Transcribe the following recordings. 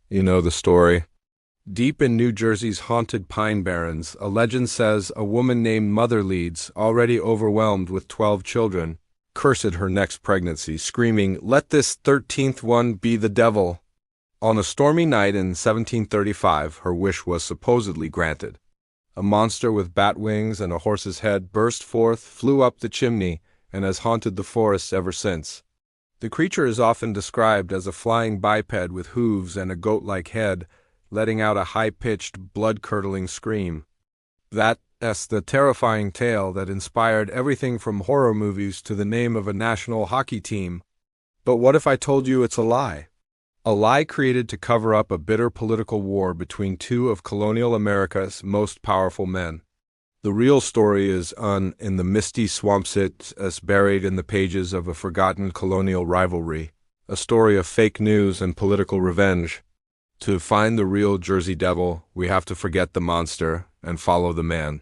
You know the story. Deep in New Jersey's haunted Pine Barrens, a legend says a woman named Mother Leeds, already overwhelmed with 12 children, cursed her next pregnancy, screaming, "Let this 13th one be the devil." On a stormy night in 1735, her wish was supposedly granted. A monster with bat wings and a horse's head burst forth, flew up the chimney, and has haunted the forests ever since. The creature is often described as a flying biped with hooves and a goat-like head, letting out a high-pitched, blood-curdling scream. That's the terrifying tale that inspired everything from horror movies to the name of a national hockey team. But what if I told you it's a lie? A lie created to cover up a bitter political war between two of colonial America's most powerful men. The real story is in the misty swampsits as buried in the pages of a forgotten colonial rivalry, a story of fake news and political revenge. To find the real Jersey Devil, we have to forget the monster and follow the man.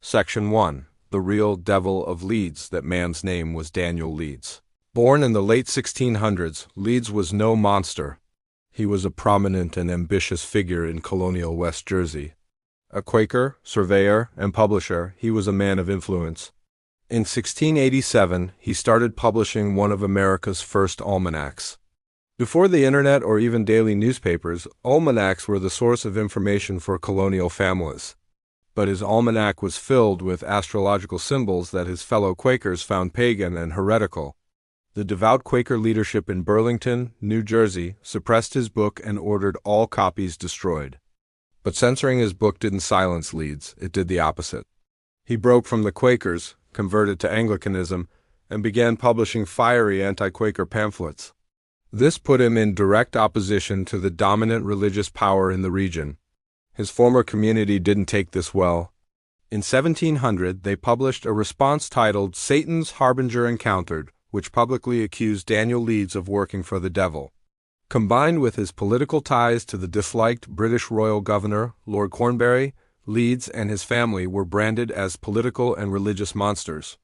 Section 1. The real Devil of Leeds. That man's name was Daniel Leeds. Born in the late 1600s, Leeds was no monster. He was a prominent and ambitious figure in colonial West Jersey. A Quaker, surveyor, and publisher, he was a man of influence. In 1687, he started publishing one of America's first almanacs. Before the internet or even daily newspapers, almanacs were the source of information for colonial families. But his almanac was filled with astrological symbols that his fellow Quakers found pagan and heretical. The devout Quaker leadership in Burlington, New Jersey, suppressed his book and ordered all copies destroyed. But censoring his book didn't silence Leeds, it did the opposite. He broke from the Quakers, converted to Anglicanism, and began publishing fiery anti-Quaker pamphlets. This put him in direct opposition to the dominant religious power in the region. His former community didn't take this well. In 1700, they published a response titled Satan's Harbinger Encountered, which publicly accused Daniel Leeds of working for the devil. Combined with his political ties to the disliked British royal governor, Lord Cornbury, Leeds and his family were branded as political and religious monsters.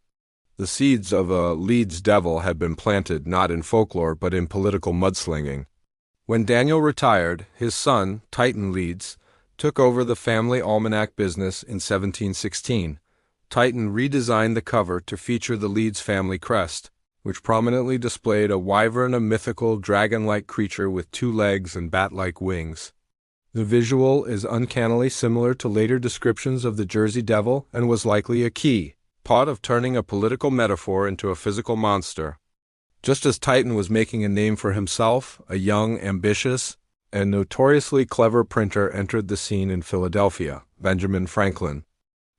The seeds of a Leeds devil had been planted not in folklore but in political mudslinging. When Daniel retired, his son, Titan Leeds, took over the family almanac business in 1716. Titan redesigned the cover to feature the Leeds family crest, which prominently displayed a wyvern, a mythical dragon-like creature with 2 legs and bat-like wings. The visual is uncannily similar to later descriptions of the Jersey Devil and was likely a key part of turning a political metaphor into a physical monster. Just as Titan was making a name for himself, a young, ambitious, and notoriously clever printer entered the scene in Philadelphia, Benjamin Franklin.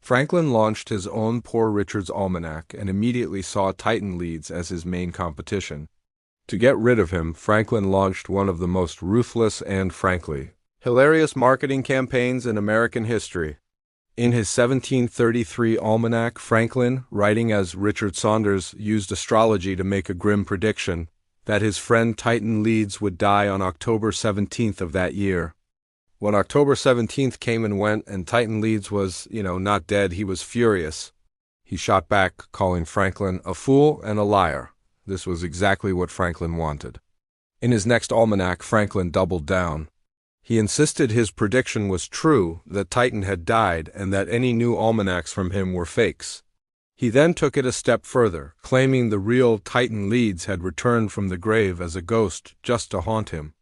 Franklin launched his own Poor Richard's Almanac and immediately saw Titan Leeds as his main competition. To get rid of him, Franklin launched one of the most ruthless and, frankly, hilarious marketing campaigns in American history. In his 1733 almanac, Franklin, writing as Richard Saunders, used astrology to make a grim prediction that his friend Titan Leeds would die on October 17th of that year. When October 17th came and went and Titan Leeds was, not dead, he was furious. He shot back, calling Franklin a fool and a liar. This was exactly what Franklin wanted. In his next almanac, Franklin doubled down. He insisted his prediction was true, that Titan had died, and that any new almanacs from him were fakes. He then took it a step further, claiming the real Titan Leeds had returned from the grave as a ghost just to haunt him.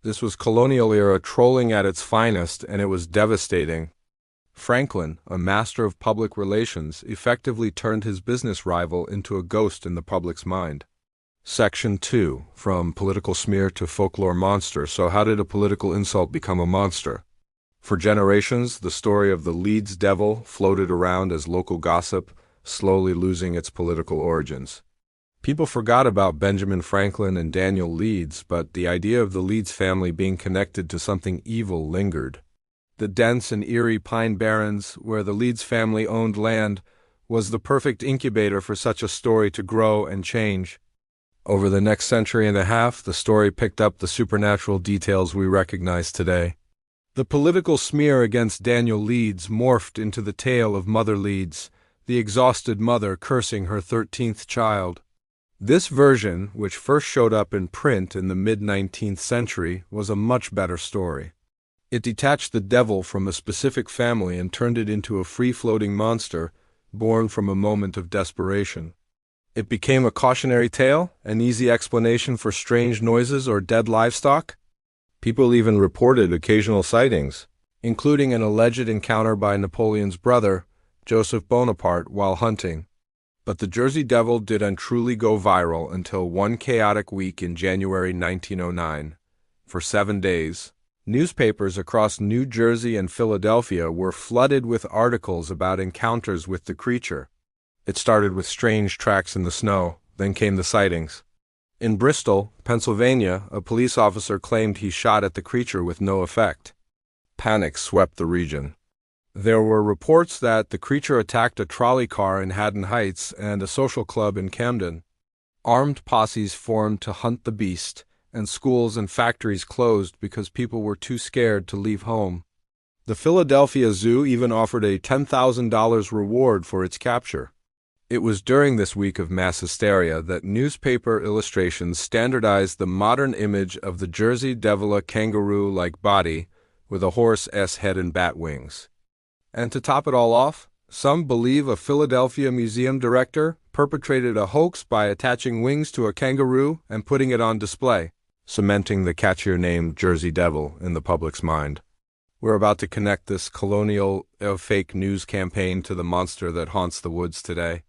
This was colonial-era trolling at its finest, and it was devastating. Franklin, a master of public relations, effectively turned his business rival into a ghost in the public's mind. Section 2. From political smear to folklore monster. So how did a political insult become a monster? For generations, the story of the Leeds Devil floated around as local gossip, slowly losing its political origins. People forgot about Benjamin Franklin and Daniel Leeds, but the idea of the Leeds family being connected to something evil lingered. The dense and eerie Pine Barrens, where the Leeds family owned land, was the perfect incubator for such a story to grow and change. Over the next century and a half, the story picked up the supernatural details we recognize today. The political smear against Daniel Leeds morphed into the tale of Mother Leeds, the exhausted mother cursing her 13th child. This version, which first showed up in print in the mid-19th century, was a much better story. It detached the devil from a specific family and turned it into a free-floating monster born from a moment of desperation. It became a cautionary tale, an easy explanation for strange noises or dead livestock. People even reported occasional sightings, including an alleged encounter by Napoleon's brother, Joseph Bonaparte, while hunting. But the Jersey Devil didn't truly go viral until one chaotic week in January 1909. For 7 days, newspapers across New Jersey and Philadelphia were flooded with articles about encounters with the creature. It started with strange tracks in the snow, then came the sightings. In Bristol, Pennsylvania, a police officer claimed he shot at the creature with no effect. Panic swept the region. There were reports that the creature attacked a trolley car in Haddon Heights and a social club in Camden. Armed posses formed to hunt the beast, and schools and factories closed because people were too scared to leave home. The Philadelphia Zoo even offered a $10,000 reward for its capture. It was during this week of mass hysteria that newspaper illustrations standardized the modern image of the Jersey Devil, a kangaroo-like body with a horse's head and bat wings. And to top it all off, some believe a Philadelphia museum director perpetrated a hoax by attaching wings to a kangaroo and putting it on display, cementing the catchier name Jersey Devil in the public's mind. We're about to connect this colonial fake news campaign to the monster that haunts the woods today.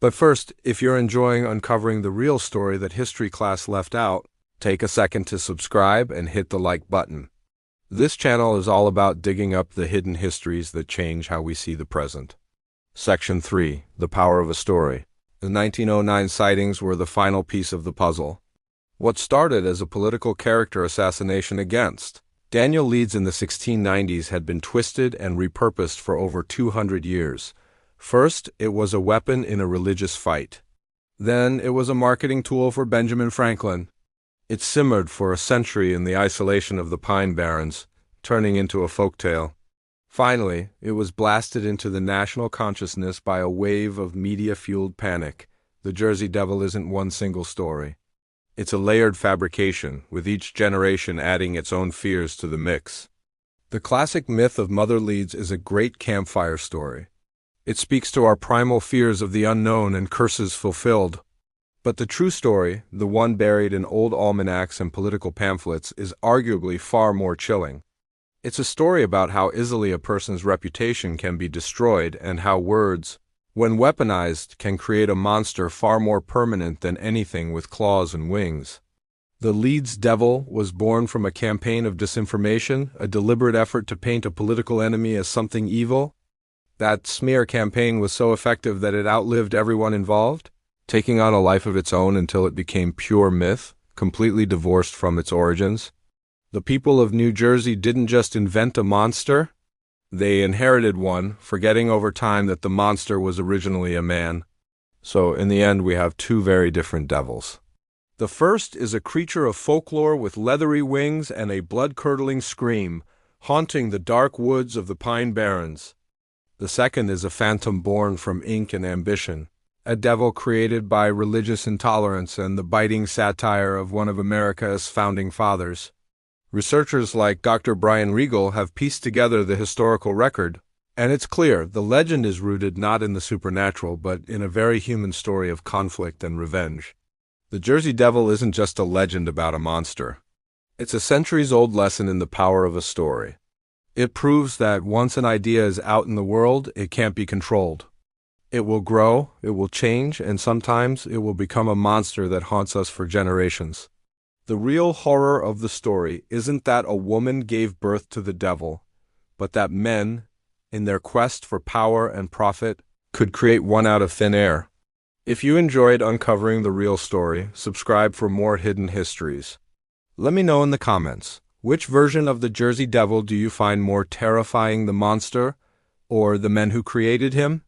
But first, if you're enjoying uncovering the real story that history class left out, take a second to subscribe and hit the like button. This channel is all about digging up the hidden histories that change how we see the present. Section 3. The Power of a Story. The 1909 sightings were the final piece of the puzzle. What started as a political character assassination against Daniel Leeds in the 1690s had been twisted and repurposed for over 200 years. First, it was a weapon in a religious fight. Then, it was a marketing tool for Benjamin Franklin. It simmered for a century in the isolation of the Pine Barrens, turning into a folktale. Finally, it was blasted into the national consciousness by a wave of media-fueled panic. The Jersey Devil isn't one single story. It's a layered fabrication, with each generation adding its own fears to the mix. The classic myth of Mother Leeds is a great campfire story. It speaks to our primal fears of the unknown and curses fulfilled. But the true story, the one buried in old almanacs and political pamphlets, is arguably far more chilling. It's a story about how easily a person's reputation can be destroyed and how words, when weaponized, can create a monster far more permanent than anything with claws and wings. The Leeds Devil was born from a campaign of disinformation, a deliberate effort to paint a political enemy as something evil. That smear campaign was so effective that it outlived everyone involved, taking on a life of its own until it became pure myth, completely divorced from its origins. The people of New Jersey didn't just invent a monster, they inherited one, forgetting over time that the monster was originally a man. So, in the end, we have two very different devils. The first is a creature of folklore with leathery wings and a blood-curdling scream, haunting the dark woods of the Pine Barrens. The second is a phantom born from ink and ambition, a devil created by religious intolerance and the biting satire of one of America's founding fathers. Researchers like Dr. Brian Regal have pieced together the historical record, and it's clear the legend is rooted not in the supernatural but in a very human story of conflict and revenge. The Jersey Devil isn't just a legend about a monster. It's a centuries-old lesson in the power of a story. It proves that once an idea is out in the world, it can't be controlled. It will grow, it will change, and sometimes it will become a monster that haunts us for generations. The real horror of the story isn't that a woman gave birth to the devil, but that men, in their quest for power and profit, could create one out of thin air. If you enjoyed uncovering the real story, subscribe for more hidden histories. Let me know in the comments. Which version of the Jersey Devil do you find more terrifying, the monster or the men who created him?